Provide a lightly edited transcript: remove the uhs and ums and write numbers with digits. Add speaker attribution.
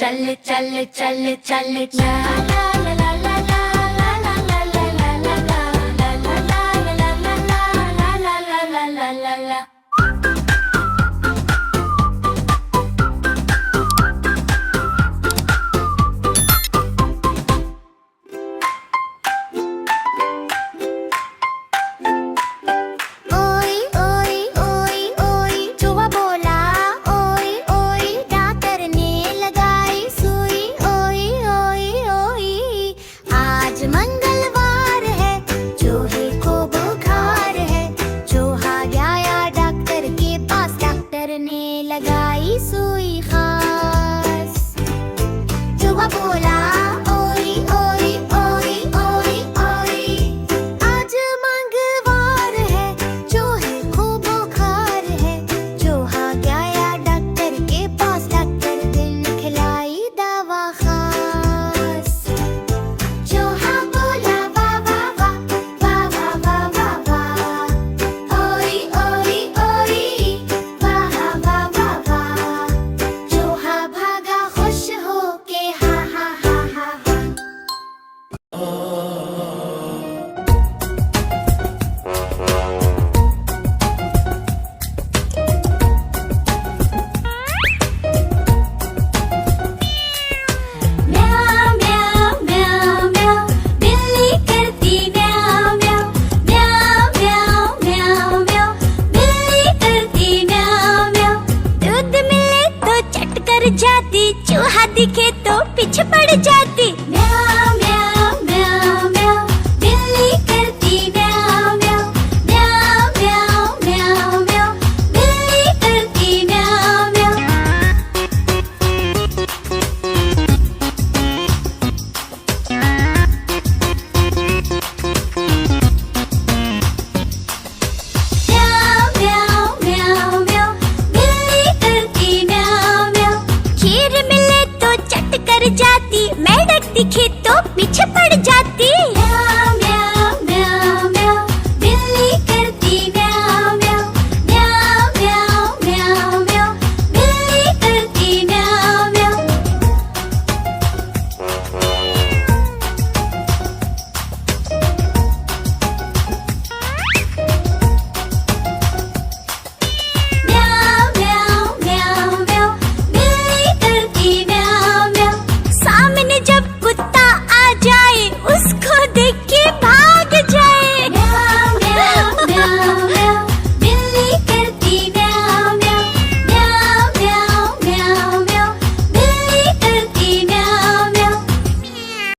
Speaker 1: चल चल चल चल ला ला ला ला ला ला ला ला ला ला ला ला ला ला ला ला ला ला।
Speaker 2: मंगलवार है, चूहे को बुखार है, चूहा गया डॉक्टर के पास, डॉक्टर ने लगाई सुई खास। चूहा बोला ओई ओई ओई ओई ओई, आज मंगलवार है, चूहे को बुखार है, चूहा गया डॉक्टर के पास, डॉक्टर ने खिलाई दवा खास। चूहा बोला वाह वाह वाह वाह वाह वाह वाह वाह, ओई ओई ओई वाह वाह वाह वाह। चूहा भागा खुश होके हा हा हा हा हा।
Speaker 1: म्याऊ म्याऊ म्याऊ म्याऊ, बिल्ली करती म्याऊ म्याऊ, म्याऊ म्याऊ म्याऊ म्याऊ, बिल्ली करती म्याऊ म्याऊ। दूध मिले तो चट कर जाती, चूहा दिखे तो पीछे पड़ जाती।